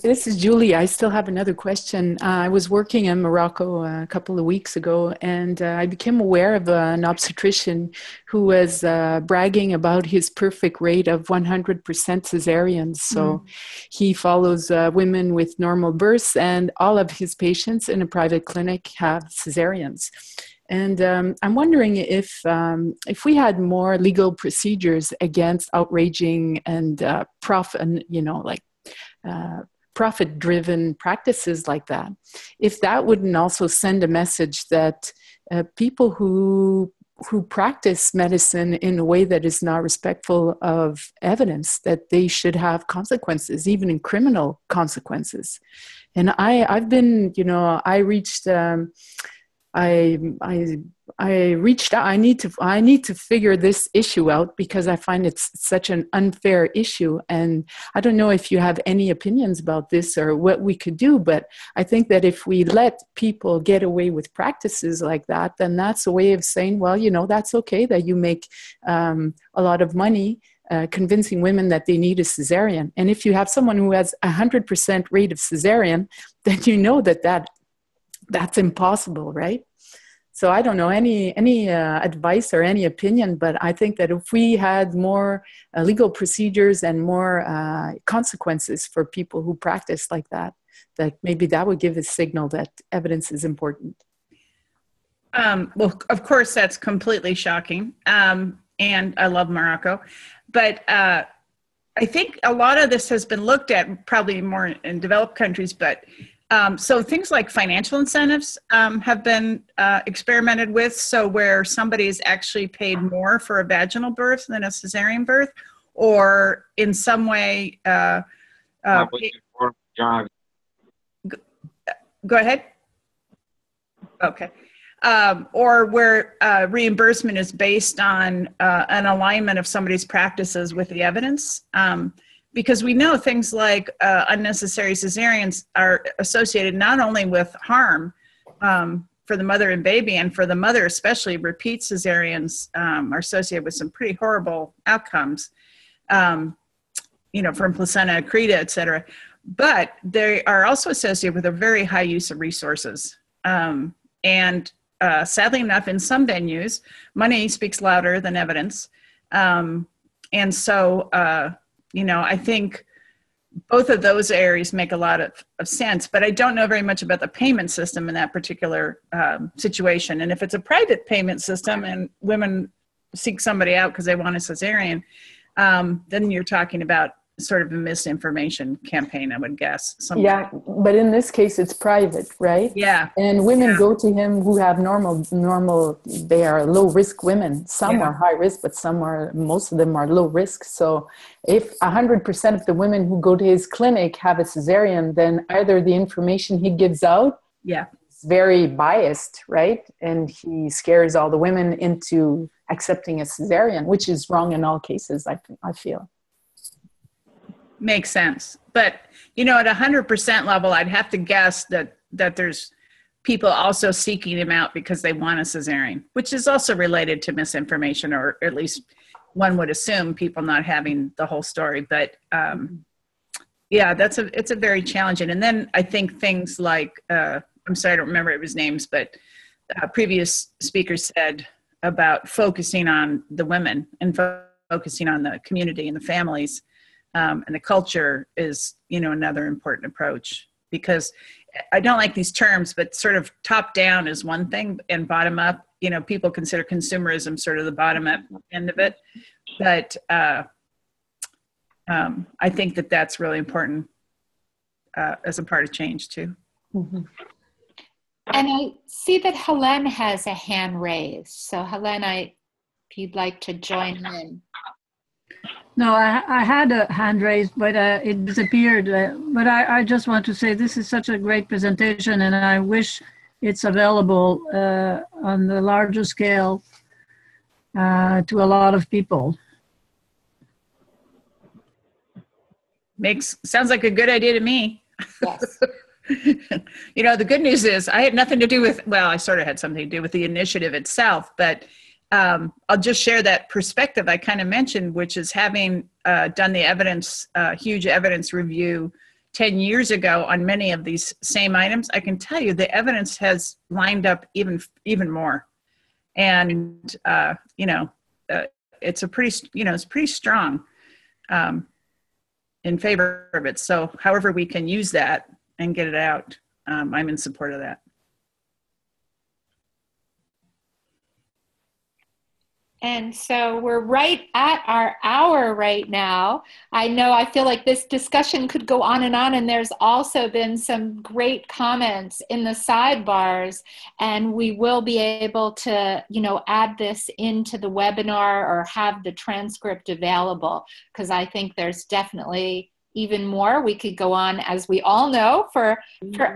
This is Julie. I still have another question. I was working in Morocco a couple of weeks ago, and I became aware of an obstetrician who was bragging about his perfect rate of 100% cesareans. So he follows women with normal births, and all of his patients in a private clinic have cesareans. And I'm wondering if we had more legal procedures against outraging and profit-driven practices like that, if that wouldn't also send a message that people who practice medicine in a way that is not respectful of evidence, that they should have consequences, even in criminal consequences. And I've been, I reached out. I need to figure this issue out, because I find it's such an unfair issue. And I don't know if you have any opinions about this or what we could do, but I think that if we let people get away with practices like that, then that's a way of saying, well, that's okay that you make a lot of money convincing women that they need a cesarean. And if you have someone who has 100% rate of cesarean, then that's impossible, right? So I don't know any advice or any opinion, but I think that if we had more legal procedures and more consequences for people who practice like that, that maybe that would give a signal that evidence is important. Well, of course, that's completely shocking. And I love Morocco, but I think a lot of this has been looked at probably more in developed countries, but so things like financial incentives have been experimented with. So where somebody is actually paid more for a vaginal birth than a cesarean birth, or in some way. Go ahead. Okay. Or where reimbursement is based on an alignment of somebody's practices with the evidence. Because we know things like unnecessary cesareans are associated not only with harm for the mother and baby, and for the mother especially, repeat cesareans are associated with some pretty horrible outcomes, from placenta accreta, et cetera. But they are also associated with a very high use of resources. And sadly enough, in some venues, money speaks louder than evidence. And so, I think both of those areas make a lot of sense, but I don't know very much about the payment system in that particular situation. And if it's a private payment system and women seek somebody out because they want a cesarean, then you're talking about sort of a misinformation campaign, I would guess. Yeah, but in this case, it's private, right? Yeah. And women go to him who have normal, they are low-risk women. Some are high risk, but most of them are low risk. So if 100% of the women who go to his clinic have a cesarean, then either the information he gives out is very biased, right? And he scares all the women into accepting a cesarean, which is wrong in all cases, I feel. Makes sense. But, at 100% level, I'd have to guess that there's people also seeking him out because they want a cesarean, which is also related to misinformation, or at least one would assume people not having the whole story. But it's a very challenging. And then I think things like, I'm sorry, I don't remember his names, but previous speakers said about focusing on the women and focusing on the community and the families. And the culture is, another important approach, because I don't like these terms, but sort of top down is one thing and bottom up, people consider consumerism sort of the bottom up end of it. But I think that that's really important as a part of change too. Mm-hmm. And I see that Helene has a hand raised. So Helene, if you'd like to join in. No, I had a hand raised, but it disappeared. But I just want to say this is such a great presentation, and I wish it's available on the larger scale to a lot of people. Sounds like a good idea to me. Yes. You know, the good news is I had nothing to do with, well, I sort of had something to do with the initiative itself, but I'll just share that perspective I kind of mentioned, which is having done the huge evidence review 10 years ago on many of these same items. I can tell you the evidence has lined up even more. And, it's pretty strong in favor of it. So however we can use that and get it out, I'm in support of that. And so we're right at our hour right now. I feel like this discussion could go on, and there's also been some great comments in the sidebars, and we will be able to, add this into the webinar or have the transcript available, because I think there's definitely even more. We could go on, as we all know, for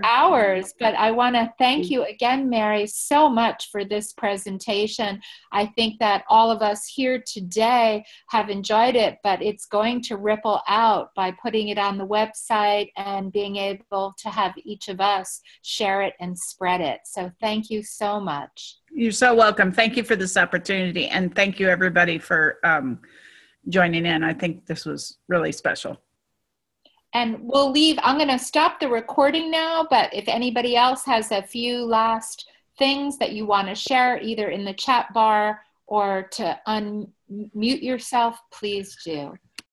hours, but I want to thank you again, Mary, so much for this presentation. I think that all of us here today have enjoyed it, but it's going to ripple out by putting it on the website and being able to have each of us share it and spread it. So thank you so much. You're so welcome. Thank you for this opportunity, and thank you everybody for joining in. I think this was really special. And I'm going to stop the recording now, but if anybody else has a few last things that you want to share, either in the chat bar or to unmute yourself, please do.